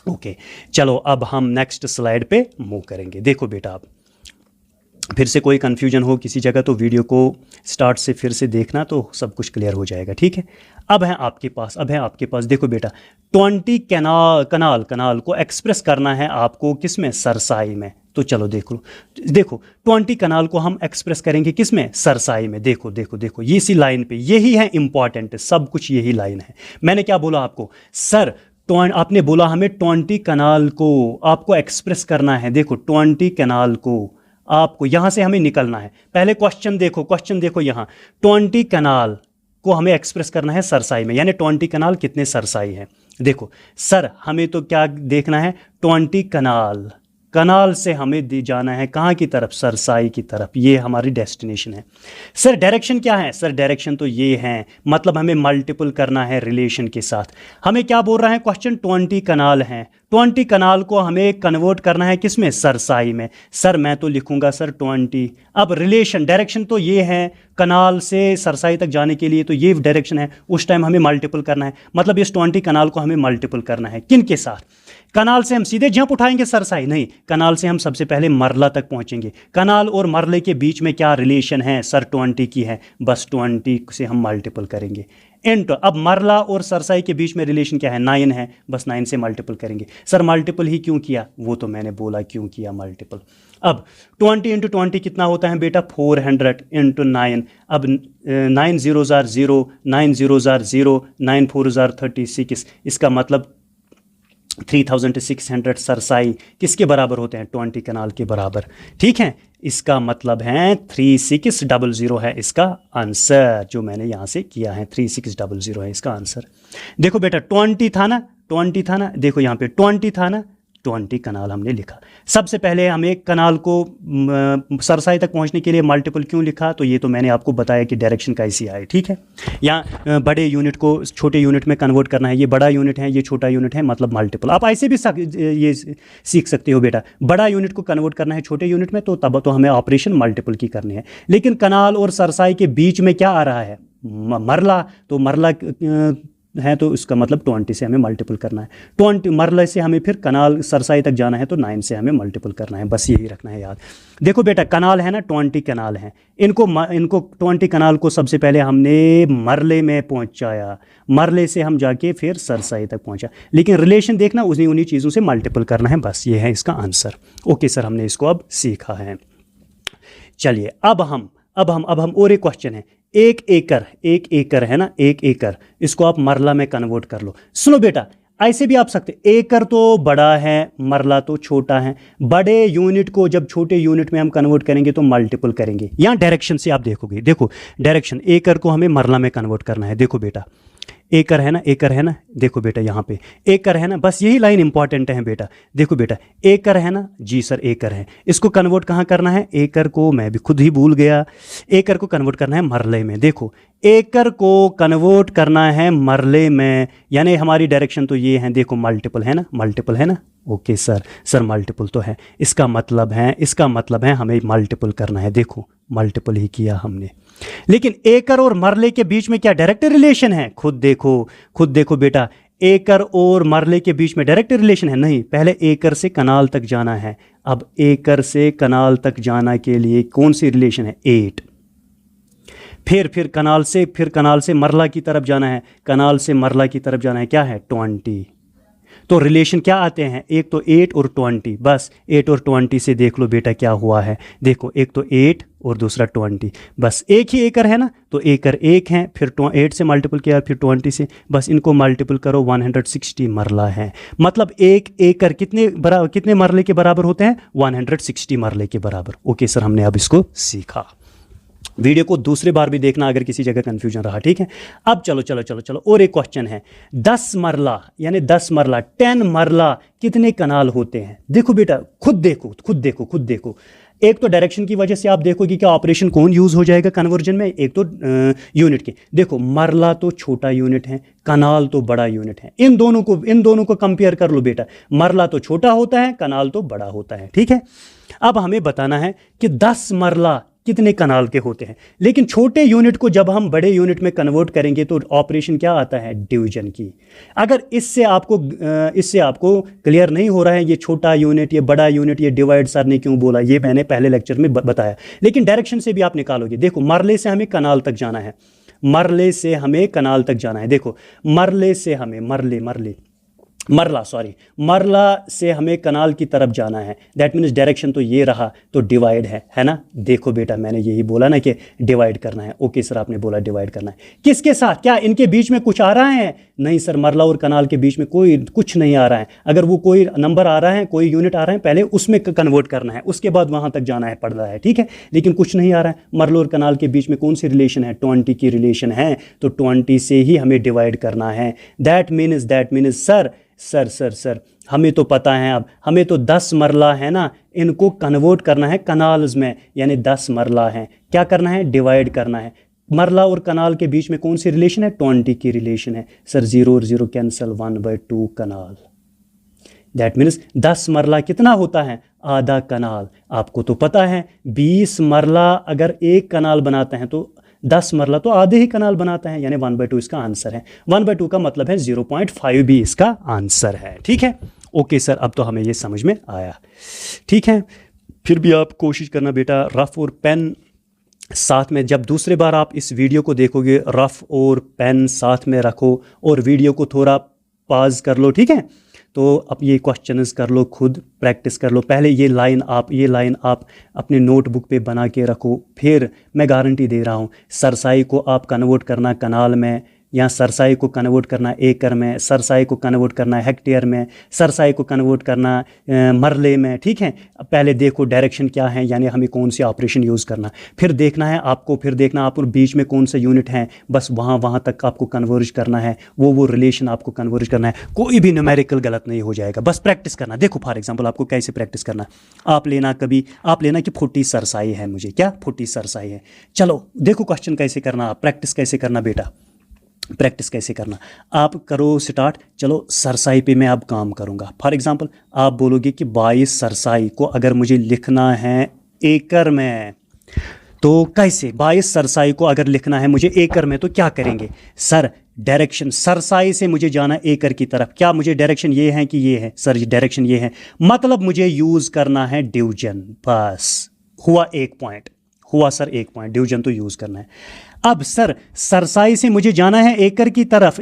ओके चलो अब हम नेक्स्ट स्लाइड पे मूव करेंगे। देखो बेटा आप फिर से कोई कन्फ्यूजन हो किसी जगह तो वीडियो को स्टार्ट से फिर से देखना, तो सब कुछ क्लियर हो जाएगा, ठीक है। अब है आपके पास देखो बेटा 20 कनाल को एक्सप्रेस करना है आपको किस में, सरसाई में। तो चलो देखो 20 कनाल को हम एक्सप्रेस करेंगे किस में, सरसाई में। देखो ये इसी लाइन पे, यही है इंपॉर्टेंट, सब कुछ यही लाइन है। मैंने क्या बोला आपको, सर आपने बोला हमें 20 कनाल को आपको एक्सप्रेस करना है। देखो 20 कनाल को आपको यहां से हमें निकलना है। पहले क्वेश्चन देखो यहां 20 कनाल को हमें एक्सप्रेस करना है सरसाई में, यानी 20 कनाल कितने सरसाई हैं। देखो सर, हमें तो क्या देखना है, 20 कनाल, कनाल से हमें जाना है कहाँ की तरफ, सरसाई की तरफ, ये हमारी डेस्टिनेशन है। सर डायरेक्शन क्या है, सर डायरेक्शन तो ये है, मतलब हमें मल्टीपल करना है रिलेशन के साथ। हमें क्या बोल रहा है क्वेश्चन, 20 कनाल हैं, 20 कनाल को हमें कन्वर्ट करना है किस में, सरसाई में। सर मैं तो लिखूंगा सर 20, अब रिलेशन डायरेक्शन तो ये है, कनाल से सरसाई तक जाने के लिए तो ये डायरेक्शन है, उस टाइम हमें मल्टीपल करना है, मतलब इस 20 कनाल को हमें मल्टीपल करना है किन के साथ। कनाल से हम सीधे जंप उठाएंगे सरसाई, नहीं, कनाल से हम सबसे पहले मरला तक पहुंचेंगे। कनाल और मरले के बीच में क्या रिलेशन है, सर 20 की है, बस 20 से हम मल्टीपल करेंगे इंटू, अब मरला और सरसाई के बीच में रिलेशन क्या है, 9 है, बस 9 से मल्टीपल करेंगे। सर मल्टीपल ही क्यों किया, वो तो मैंने बोला क्यों किया मल्टीपल। अब 20 इंटू 20 कितना होता है बेटा, 400 इंटू 9, अब 9 0 0, 9 0 0, 9 4 36, इसका मतलब 3600 सरसाई किसके बराबर होते हैं, 20 कनाल के बराबर। ठीक है, इसका मतलब है 3600 है इसका आंसर, जो मैंने यहाँ से किया है 3600 है इसका आंसर। देखो बेटा 20 था ना, 20 था ना, देखो यहाँ पे 20 था ना, 20 कनाल हमने लिखा। सबसे पहले हमें कनाल को सरसाई तक पहुंचने के लिए मल्टीपल क्यों लिखा, तो ये तो मैंने आपको बताया कि डायरेक्शन कैसी आए। ठीक है, यहाँ बड़े यूनिट को छोटे यूनिट में कन्वर्ट करना है, ये बड़ा यूनिट है, ये छोटा यूनिट है, मतलब मल्टीपल। आप ऐसे भी ये सीख सकते हो बेटा, बड़ा यूनिट को कन्वर्ट करना है छोटे यूनिट में, तो तब तो हमें ऑपरेशन मल्टीपल की करनी है। लेकिन कनाल और सरसाई के बीच में क्या आ रहा है, मरला, तो मरला है, तो इसका मतलब 20 से हमें मल्टीपल करना है। 20 मरले से हमें फिर कनाल सरसाई तक जाना है, तो 9 से हमें मल्टीपल करना है, बस यही रखना है याद। देखो बेटा कनाल है ना, 20 कनाल हैं, इनको 20 कनाल को सबसे पहले हमने मरले में पहुंचाया, मरले से हम जाके फिर सरसाई तक पहुंचा, लेकिन रिलेशन देखना उन्हीं चीज़ों से मल्टीपल करना है, बस ये है इसका आंसर। ओके सर, हमने इसको अब सीखा है। चलिए अब हम और एक क्वेश्चन है, 1 एकड़ है ना, 1 एकड़, इसको आप मरला में कन्वर्ट कर लो। सुनो बेटा, ऐसे भी आप सकते, एकड़ तो बड़ा है, मरला तो छोटा है, बड़े यूनिट को जब छोटे यूनिट में हम कन्वर्ट करेंगे तो मल्टीपल करेंगे। यहाँ डायरेक्शन से आप देखोगे, देखो डायरेक्शन, एकड़ को हमें मरला में कन्वर्ट करना है। देखो बेटा एकड़ है ना, देखो बेटा यहाँ पे एकड़ है ना, बस यही लाइन इंपॉर्टेंट है बेटा। देखो बेटा एकड़ है ना, जी सर एकड़ है, इसको कन्वर्ट कहाँ करना है, एकड़ को मैं भी खुद ही भूल गया, एकड़ को कन्वर्ट करना है मरले में। देखो एकड़ को कन्वर्ट करना है मरले में, यानी हमारी डायरेक्शन तो ये है, देखो मल्टीपल है ना, ओके सर मल्टीपल तो है, इसका मतलब है हमें मल्टीपल करना है। देखो मल्टीपल ही किया हमने, लेकिन एकड़ और मरले के बीच में क्या डायरेक्ट रिलेशन है, खुद देखो बेटा, एकड़ और मरले के बीच में डायरेक्ट रिलेशन है नहीं, पहले एकड़ से कनाल तक जाना है। अब एकड़ से कनाल तक जाना के लिए कौन सी रिलेशन है, 8, फिर कनाल से मरला की तरफ जाना है, कनाल से मरला की तरफ जाना है, क्या है 20। तो रिलेशन क्या आते हैं, एक तो 8 और 20, बस 8 और 20 से देख लो बेटा क्या हुआ है। देखो एक तो 8 और दूसरा 20, बस एक ही एकड़ है ना, तो एकड़ एक है, फिर 8 से मल्टीपल किया, फिर 20 से, बस इनको मल्टीपल करो, 160 मरला है। मतलब एक एकड़ कितने मरले के बराबर होते हैं, 160 मरले के बराबर। ओके सर, हमने अब इसको सीखा। वीडियो को दूसरी बार भी देखना अगर किसी जगह कंफ्यूजन रहा। ठीक है, अब चलो और एक क्वेश्चन है, 10 मरला यानी 10 मरला 10 मरला कितने कनाल होते हैं। देखो बेटा खुद देखो, एक तो डायरेक्शन की वजह से आप देखो कि क्या ऑपरेशन कौन यूज हो जाएगा कन्वर्जन में, एक तो यूनिट के। देखो मरला तो छोटा यूनिट है, कनाल तो बड़ा यूनिट है, इन दोनों को कंपेयर कर लो बेटा, मरला तो छोटा होता है, कनाल तो बड़ा होता है। ठीक है, अब हमें बताना है कि 10 मरला कितने कनाल के होते हैं, लेकिन छोटे यूनिट को जब हम बड़े यूनिट में कन्वर्ट करेंगे तो ऑपरेशन क्या आता है, डिवीजन की। अगर इससे आपको क्लियर नहीं हो रहा है ये छोटा यूनिट ये बड़ा यूनिट ये डिवाइड सर ने क्यों बोला, ये मैंने पहले लेक्चर में बताया, लेकिन डायरेक्शन से भी आप निकालोगे। देखो मरले से हमें कनाल तक जाना है, देखो मरले से हमें मरले मरला, सॉरी, मरला से हमें कनाल की तरफ जाना है, दैट मीन्स डायरेक्शन तो ये रहा, तो डिवाइड है ना। देखो बेटा मैंने यही बोला ना कि डिवाइड करना है। ओके सर, आपने बोला डिवाइड करना है, किसके साथ? क्या इनके बीच में कुछ आ रहा है? नहीं सर, मरला और कनाल के बीच में कोई कुछ नहीं आ रहा है। अगर वो कोई नंबर आ रहा है, कोई यूनिट आ रहा है, पहले उसमें कन्वर्ट करना है, उसके बाद वहाँ तक जाना है, पढ़ना है, ठीक है। लेकिन कुछ नहीं आ रहा है। मरला और कनाल के बीच में कौन सी रिलेशन है? 20 की रिलेशन है, तो 20 से ही हमें डिवाइड करना है। दैट मीन्स सर हमें तो पता है, अब हमें तो 10 मरला है ना, इनको कन्वर्ट करना है कनाल्स में, यानी 10 मरला हैं, क्या करना है? डिवाइड करना है। मरला और कनाल के बीच में कौन सी रिलेशन है? 20 की रिलेशन है। सर 0 और 0 कैंसिल, 1/2 कनाल। दैट मीन्स 10 मरला कितना होता है? आधा कनाल। आपको तो पता है 20 मरला अगर एक कनाल बनाते हैं तो 10 मरला तो आधे ही कनाल बनाते हैं, यानी 1/2 इसका आंसर है। 1/2 का मतलब है 0.5 भी इसका आंसर है, ठीक है। ओके सर, अब तो हमें ये समझ में आया, ठीक है। फिर भी आप कोशिश करना बेटा, रफ और पेन साथ में, जब दूसरी बार आप इस वीडियो को देखोगे रफ और पेन साथ में रखो और वीडियो को थोड़ा पॉज कर लो, ठीक है। तो अब ये क्वेश्चंस कर लो, खुद प्रैक्टिस कर लो। पहले ये लाइन आप अपने नोटबुक पे बना के रखो, फिर मैं गारंटी दे रहा हूँ सरसाई को आप कन्वर्ट करना कनाल में, या सरसाई को कन्वर्ट करना एकड़ में, सरसाई को कन्वर्ट करना हेक्टेयर में, सरसाई को कन्वर्ट करना मरले में, ठीक है। पहले देखो डायरेक्शन क्या है, यानी हमें कौन सी ऑपरेशन यूज़ करना, फिर देखना है आपको, फिर देखना आप बीच में कौन सा यूनिट है, बस वहाँ तक आपको कन्वर्ज करना है, वो रिलेशन आपको कन्वर्ज करना है। कोई भी न्यूमेरिकल गलत नहीं हो जाएगा, बस प्रैक्टिस करना। देखो फॉर एग्जाम्पल आपको कैसे प्रैक्टिस करना, आप लेना कि 40 सरसाई है, मुझे क्या 40 सरसाई है। चलो देखो क्वेश्चन कैसे करना, प्रैक्टिस कैसे करना बेटा, प्रैक्टिस कैसे करना। आप करो स्टार्ट, चलो सरसाई पे मैं अब काम करूँगा। फॉर एग्जांपल आप बोलोगे कि 22 सरसाई को अगर मुझे लिखना है एकड़ में, तो कैसे? 22 सरसाई को अगर लिखना है मुझे एकड़ में, तो क्या करेंगे? सर डायरेक्शन, सरसाई से मुझे जाना एकड़ की तरफ, क्या मुझे डायरेक्शन ये है कि ये है? सर ये डायरेक्शन ये है, मतलब मुझे यूज़ करना है डिवीजन, बस हुआ 1 पॉइंट, हुआ सर 1 पॉइंट, डिवीजन तो यूज़ करना है। अब सर सरसाई से मुझे जाना है एकड़ की तरफ,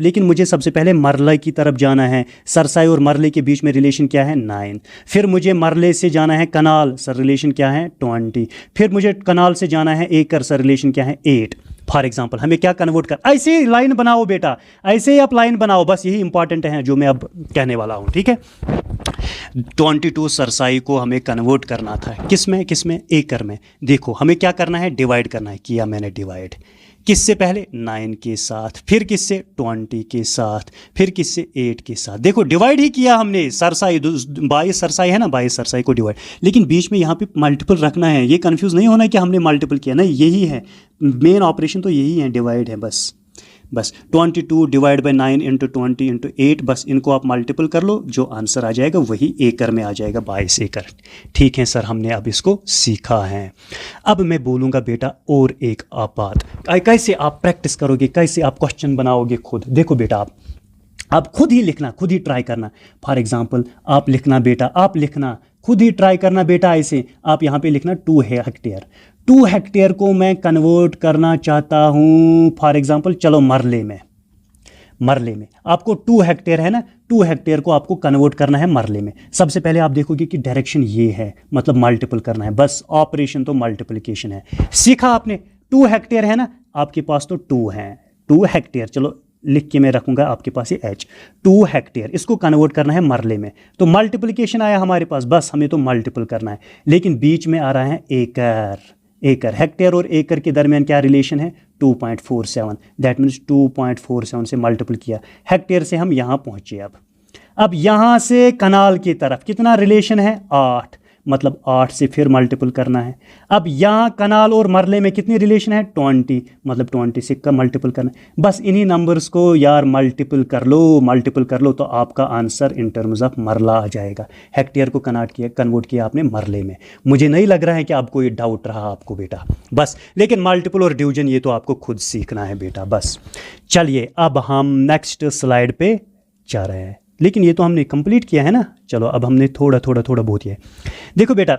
लेकिन मुझे सबसे पहले मरले की तरफ जाना है। सरसाई और मरले के बीच में रिलेशन क्या है? 9। फिर मुझे मरले से जाना है कनाल, सर रिलेशन क्या है? 20। फिर मुझे कनाल से जाना है एकड़, सर रिलेशन क्या है? 8। फॉर एग्जाम्पल हमें क्या कन्वर्ट कर, ऐसे ही लाइन बनाओ बेटा, ऐसे ही आप लाइन बनाओ, बस यही इंपॉर्टेंट है जो मैं अब कहने वाला हूँ, ठीक है। 22 सरसाई को हमें कन्वर्ट करना था, किस में? एकड़ में। देखो हमें क्या करना है? डिवाइड करना है। किया मैंने डिवाइड, किससे? पहले 9 के साथ, फिर किससे? 20 के साथ, फिर किससे? 8 के साथ। देखो डिवाइड ही किया हमने, सरसाई 22 सरसाई है ना, 22 सरसाई को डिवाइड, लेकिन बीच में यहाँ पे मल्टीपल रखना है। ये कंफ्यूज नहीं होना कि हमने मल्टीपल किया, नहीं, यही है मेन ऑपरेशन, तो यही है, डिवाइड है बस 22 डिवाइड बाई 9 इंटू 20 इंटू 8, बस इनको आप मल्टीपल कर लो, जो आंसर आ जाएगा वही एकड़ में आ जाएगा, 22 एकड़। ठीक है सर, हमने अब इसको सीखा है। अब मैं बोलूँगा बेटा और एक आप बात, कैसे आप प्रैक्टिस करोगे, कैसे आप क्वेश्चन बनाओगे खुद। देखो बेटा आप खुद ही लिखना, खुद ही ट्राई करना। फॉर एग्जाम्पल आप लिखना बेटा, आप लिखना, खुद ही ट्राई करना बेटा। ऐसे आप यहाँ पे लिखना 2 हेक्टेयर, 2 हेक्टेयर को मैं कन्वर्ट करना चाहता हूँ फॉर एग्जांपल, चलो मरले में आपको 2 हेक्टेयर है ना, 2 हेक्टेयर को आपको कन्वर्ट करना है मरले में। सबसे पहले आप देखोगे कि डायरेक्शन ये है, मतलब मल्टीपल करना है, बस ऑपरेशन तो मल्टीप्लिकेशन है। सीखा आपने, 2 हेक्टेयर है ना आपके पास, तो 2 है, 2 हेक्टेयर, चलो लिख के मैं रखूंगा आपके पास ये H, 2 हेक्टेयर, इसको कन्वर्ट करना है मरले में, तो मल्टीप्लिकेशन आया हमारे पास, बस हमें तो मल्टीपल करना है। लेकिन बीच में आ रहा है एकड़, हेक्टेयर और एकड़ के दरमियान क्या रिलेशन है? 2.47, दैट मीन्स 2.47 से मल्टीपल किया, हेक्टेयर से हम यहाँ पहुँचे। अब यहाँ से कनाल की तरफ कितना रिलेशन है? 8, मतलब 8 से फिर मल्टीपल करना है। अब यहाँ कनाल और मरले में कितनी रिलेशन है? 20, मतलब 20 से कम मल्टीपल करना है। बस इन्हीं नंबर्स को यार मल्टीपल कर लो तो आपका आंसर इन टर्म्स ऑफ मरला आ जाएगा। हेक्टेयर को कन्वर्ट किया आपने मरले में। मुझे नहीं लग रहा है कि आपको ये डाउट रहा आपको बेटा, बस। लेकिन मल्टीपल और डिवीजन ये तो आपको खुद सीखना है बेटा, बस। चलिए अब हम नेक्स्ट स्लाइड पे जा रहे हैं, लेकिन ये तो हमने कंप्लीट किया है ना। चलो अब हमने थोड़ा बहुत ये देखो बेटा,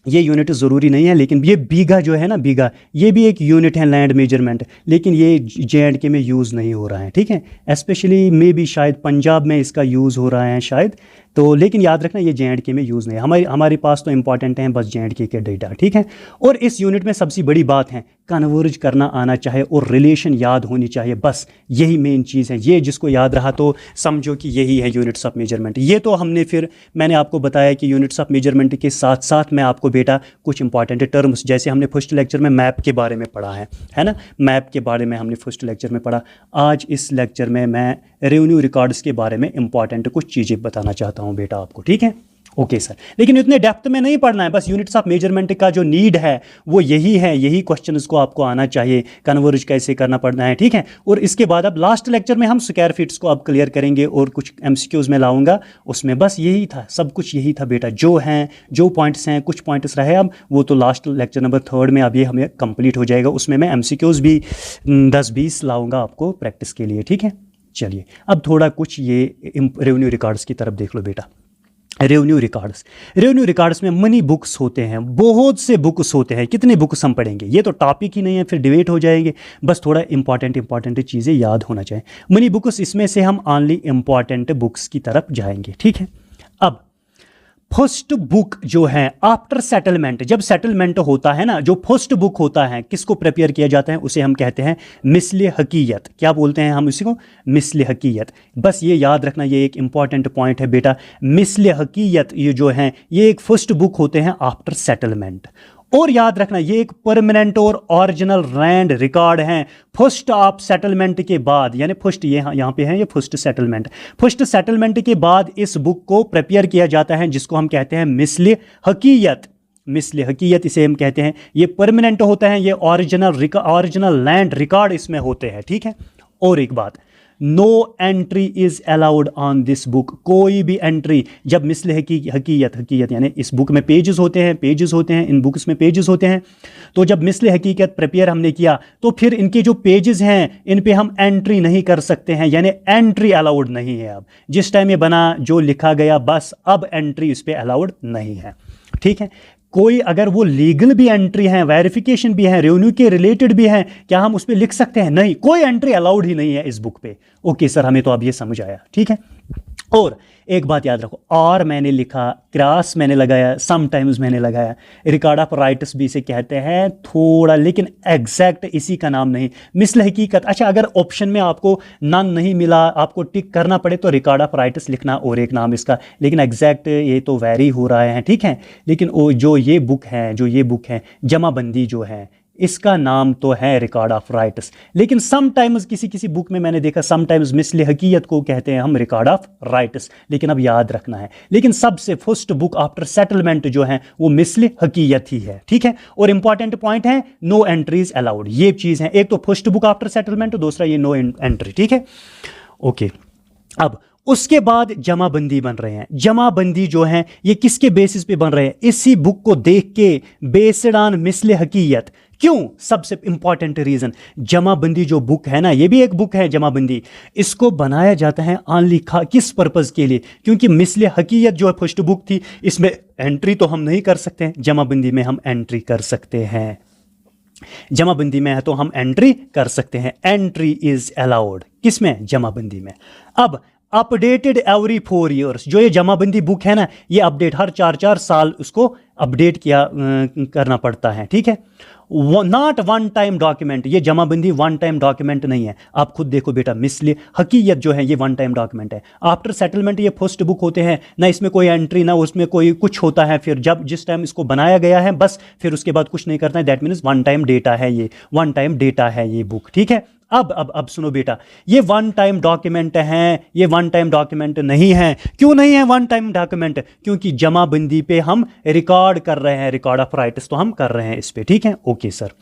ये यूनिट ज़रूरी नहीं है, लेकिन ये बीघा जो है ना, बीघा, ये भी एक यूनिट है लैंड मेजरमेंट, लेकिन ये JNK में यूज़ नहीं हो रहा है, ठीक है। स्पेशली मे भी शायद पंजाब में इसका यूज़ हो रहा है शायद, तो लेकिन याद रखना ये JNK में यूज़ नहीं है। हमारे पास तो इंपॉर्टेंट हैं बस JNK के डेटा, ठीक है। और इस यूनिट में सबसे बड़ी बात है कन्वर्ज करना आना चाहिए और रिलेशन याद होनी चाहिए, बस यही मेन चीज़ है। ये जिसको याद रहा तो समझो कि यही है यूनिट्स ऑफ मेजरमेंट। ये तो हमने फिर मैंने आपको बताया कि यूनिट्स ऑफ मेजरमेंट के साथ साथ मैं आपको बेटा कुछ इंपॉर्टेंट टर्म्स, जैसे हमने फर्स्ट लेक्चर में मैप के बारे में पढ़ा है ना, मैप के बारे में हमने फर्स्ट लेक्चर में पढ़ा। आज इस लेक्चर में मैं रेवेन्यू रिकॉर्ड्स के बारे में इंपॉर्टेंट कुछ चीज़ें बताना चाहता हूँ बेटा आपको, ठीक है। ओके सर, लेकिन इतने डेप्थ में नहीं पढ़ना है, बस यूनिट्स ऑफ मेजरमेंट का जो नीड है वो यही है, यही क्वेश्चंस को आपको आना चाहिए, कन्वर्ज कैसे करना पड़ना है, ठीक है। और इसके बाद अब लास्ट लेक्चर में हम स्क्वायर फीट्स को अब क्लियर करेंगे और कुछ MCQs में लाऊंगा, उसमें बस यही था, सब कुछ यही था बेटा, जो हैं जो पॉइंट्स हैं, कुछ पॉइंट्स रहे अब वो तो लास्ट लेक्चर नंबर 3 में अब ये हमें कंप्लीट हो जाएगा, उसमें मैं MCQs भी 10-20 लाऊंगा आपको प्रैक्टिस के लिए, ठीक है। चलिए अब थोड़ा कुछ ये रेवेन्यू रिकॉर्ड्स की तरफ देख लो बेटा। रेवेन्यू रिकॉर्ड्स में मनी बुक्स होते हैं, बहुत से बुक्स होते हैं। कितने बुक्स हम पढ़ेंगे, ये तो टॉपिक ही नहीं है, फिर डिबेट हो जाएंगे, बस थोड़ा इंपॉर्टेंट चीज़ें याद होना चाहिए। मनी बुक्स, इसमें से हम ओनली इंपॉर्टेंट बुक्स की तरफ जाएंगे, ठीक है। अब फर्स्ट बुक जो है आफ्टर सेटलमेंट, जब सेटलमेंट होता है ना, जो फर्स्ट बुक होता है किसको प्रिपेयर किया जाता है, उसे हम कहते हैं मिस्ल हकीयत। क्या बोलते हैं हम इसी को, मिस्ल हकीयत। बस ये याद रखना, ये एक इंपॉर्टेंट पॉइंट है बेटा। मिस्ल हकीयत ये जो है ये एक फर्स्ट बुक होते हैं आफ्टर सेटलमेंट। और याद रखना ये एक परमानेंट और ओरिजिनल लैंड रिकॉर्ड हैं फर्स्ट ऑफ सेटलमेंट के बाद, यानी फर्स्ट ये यहाँ पे है ये फर्स्ट सेटलमेंट के बाद इस बुक को प्रिपेयर किया जाता है, जिसको हम कहते हैं मिस्ल हकीयत इसे हम कहते हैं। ये परमानेंट होता है, ये ओरिजिनल लैंड रिकॉर्ड इसमें होते हैं, ठीक है। और एक बात, no entry is allowed on this book, कोई भी एंट्री, जब मिस्ल हकीयत यानी इस बुक में पेजेस होते हैं, इन बुक्स में पेजेस होते हैं, तो जब मिस्ल हकीकत प्रिपेयर हमने किया तो फिर इनके जो पेजेस हैं इन पे हम एंट्री नहीं कर सकते हैं, यानी एंट्री अलाउड नहीं है। अब जिस टाइम ये बना जो लिखा गया बस अब एंट्री इस पे अलाउड नहीं है, ठीक है। कोई अगर वो लीगल भी एंट्री है, वेरिफिकेशन भी है, रेवेन्यू के रिलेटेड भी है, क्या हम उस पर लिख सकते हैं? नहीं, कोई एंट्री अलाउड ही नहीं है इस बुक पे। ओके सर, हमें तो अब ये समझ आया, ठीक है। और एक बात याद रखो, और मैंने लिखा, क्रॉस मैंने लगाया, समटाइम्स मैंने लगाया, रिकॉर्ड ऑफ राइट्स भी इसे कहते हैं थोड़ा, लेकिन एग्जैक्ट इसी का नाम नहीं। मिस्ल हकीकत, अच्छा अगर ऑप्शन में आपको नन नहीं मिला, आपको टिक करना पड़े तो रिकॉर्ड ऑफ राइट्स लिखना और एक नाम इसका, लेकिन एग्जैक्ट ये तो वेरी हो रहा है, ठीक है। लेकिन जो ये बुक है जमाबंदी जो है, इसका नाम तो है रिकॉर्ड ऑफ राइट्स, लेकिन समटाइम्स किसी बुक में मैंने देखा समटाइम्स मिस्ल हकीयत को कहते हैं हम रिकॉर्ड ऑफ राइट्स, लेकिन अब याद रखना है, लेकिन सबसे फर्स्ट बुक आफ्टर सेटलमेंट जो है वो मिस्ल हकीयत ही है, ठीक है। और इंपॉर्टेंट पॉइंट है नो एंट्रीज अलाउड, ये चीज़ है, एक तो फर्स्ट बुक आफ्टर सेटलमेंट, दूसरा ये नो एंट्री, ठीक है। ओके, अब उसके बाद जमाबंदी बन रहे हैं। जमाबंदी जो है ये किसके बेसिस पे बन रहे हैं? इसी बुक को देख के, बेस्ड ऑन मिस्ल हकीयत। क्यों? सबसे इंपॉर्टेंट रीजन, जमाबंदी जो बुक है ना, ये भी एक बुक है जमाबंदी, इसको बनाया जाता है ओनली किस पर्पज के लिए? क्योंकि मिस्ल हकीयत जो है फर्स्ट बुक थी, इसमें एंट्री तो हम नहीं कर सकते हैं, जमाबंदी में हम एंट्री कर सकते हैं। जमाबंदी में है तो हम एंट्री कर सकते हैं, एंट्री इज अलाउड, किसमें? जमाबंदी में। अब अपडेटेड एवरी 4 ईयर्स, जो ये जमाबंदी बुक है ना, ये अपडेट हर 4-4 साल उसको अपडेट करना पड़ता है, ठीक है। नॉट वन टाइम डॉक्यूमेंट, ये जमाबंदी वन टाइम डॉक्यूमेंट नहीं है। आप खुद देखो बेटा, मिस्ल हकीयत जो है ये वन टाइम डॉक्यूमेंट है। आफ्टर सेटलमेंट ये फर्स्ट बुक होते हैं, ना इसमें कोई एंट्री ना उसमें कोई कुछ होता है, फिर जब जिस टाइम इसको बनाया गया है बस, फिर उसके बाद कुछ नहीं करना है, that means one time data है, ये वन टाइम डेटा है ये बुक, ठीक है। अब सुनो बेटा, ये वन टाइम डॉक्यूमेंट हैं, ये वन टाइम डॉक्यूमेंट नहीं है। क्यों नहीं है वन टाइम डॉक्यूमेंट? क्योंकि जमाबंदी पे हम रिकॉर्ड कर रहे हैं, रिकॉर्ड ऑफ राइट्स तो हम कर रहे हैं इस पे, ठीक है। ओके सर,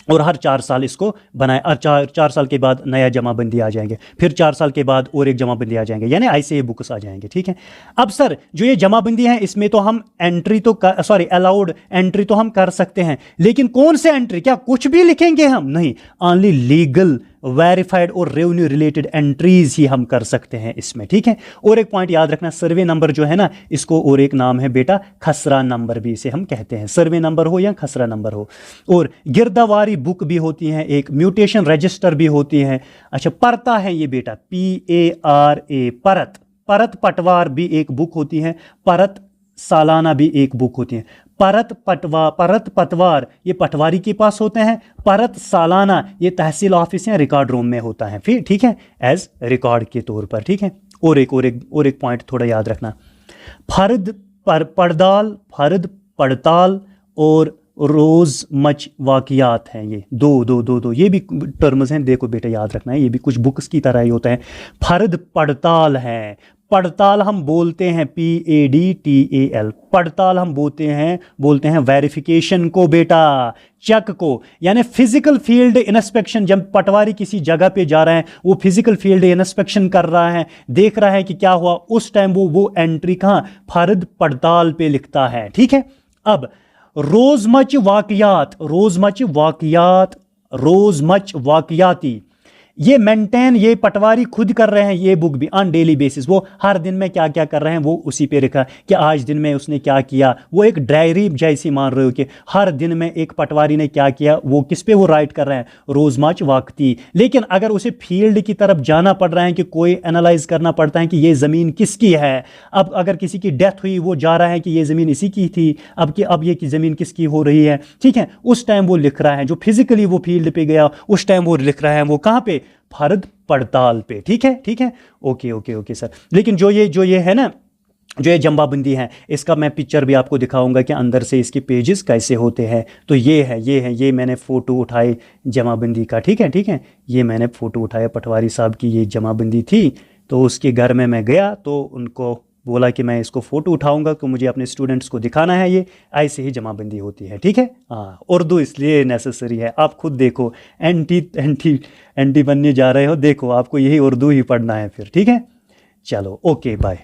और हर 4 साल इसको बनाए, और 4 साल के बाद नया जमाबंदी आ जाएंगे, फिर 4 साल के बाद और एक जमाबंदी आ जाएंगे, यानी ऐसे ये बुक्स आ जाएंगे, ठीक है। अब सर जो ये जमाबंदी है इसमें तो हम एंट्री तो अलाउड एंट्री तो हम कर सकते हैं, लेकिन कौन से एंट्री? क्या कुछ भी लिखेंगे हम? नहीं, ओनली लीगल वेरीफाइड और रेवेन्यू रिलेटेड एंट्रीज ही हम कर सकते हैं इसमें, ठीक है। और एक पॉइंट याद रखना, सर्वे नंबर जो है ना, इसको और एक नाम है बेटा खसरा नंबर भी इसे हम कहते हैं, सर्वे नंबर हो या खसरा नंबर हो। और गिरदावारी बुक भी होती है, एक म्यूटेशन रजिस्टर भी होती है। अच्छा, परता है ये बेटा, PARA, परत, परत पटवार भी एक बुक होती है, परत सालाना भी एक बुक होती है। परत पटवार ये पटवारी के पास होते हैं, परत सालाना ये तहसील ऑफिस या रिकॉर्ड रूम में होता है, फिर ठीक है, एज रिकॉर्ड के तौर पर, ठीक है। और एक पॉइंट थोड़ा याद रखना, फर्द पड़ताल और रोज़मच वाक़ियात हैं, ये दो ये भी टर्म्स हैं, देखो बेटा याद रखना है, ये भी कुछ बुक्स की तरह ही होता है। फर्द पड़ताल है, पड़ताल हम बोलते हैं PADTAL, पड़ताल हम बोलते हैं वेरिफिकेशन को बेटा, चेक को, यानी फिजिकल फील्ड इंस्पेक्शन। जब पटवारी किसी जगह पे जा रहा है, वो फिजिकल फील्ड इंस्पेक्शन कर रहा है, देख रहा है कि क्या हुआ, उस टाइम वो एंट्री कहाँ, फर्द पड़ताल पे लिखता है, ठीक है। अब रोज़मच वाक़ियाती ये मेंटेन ये पटवारी खुद कर रहे हैं, ये बुक भी ऑन डेली बेसिस, वो हर दिन में क्या क्या कर रहे हैं वो उसी पे लिखा कि आज दिन में उसने क्या किया, वो एक डायरी जैसी मान रहे हो कि हर दिन में एक पटवारी ने क्या किया, वो किस पे वो राइट कर रहे हैं, रोज़मच वाक़ती। लेकिन अगर उसे फील्ड की तरफ जाना पड़ रहा है कि कोई एनालाइज करना पड़ता है कि ये ज़मीन किसकी है, अब अगर किसी की डेथ हुई, वो जा रहा है कि ये ज़मीन इसी की थी, अब ये की ज़मीन किसकी हो रही है, ठीक है, उस टाइम वो लिख रहा है, जो फिजिकली वो फील्ड पे गया उस टाइम वो लिख रहा है, वो कहाँ पे, फर्द पड़ताल पे, ठीक है। Okay sir. लेकिन जो ये है ना, जो ये जमाबंदी है, इसका मैं पिक्चर भी आपको दिखाऊंगा कि अंदर से इसके पेजेस कैसे होते हैं। तो ये मैंने फ़ोटो उठाए जमाबंदी का, ठीक है, ये मैंने फ़ोटो उठाया, पटवारी साहब की ये जमाबंदी थी, तो उसके घर में मैं गया तो उनको बोला कि मैं इसको फ़ोटो उठाऊंगा, तो मुझे अपने स्टूडेंट्स को दिखाना है, ये ऐसे ही जमाबंदी होती है, ठीक है। हाँ, उर्दू इसलिए नेसेसरी है, आप खुद देखो, एंटी बनने जा रहे हो, देखो आपको यही उर्दू ही पढ़ना है फिर, ठीक है। चलो, ओके, बाय।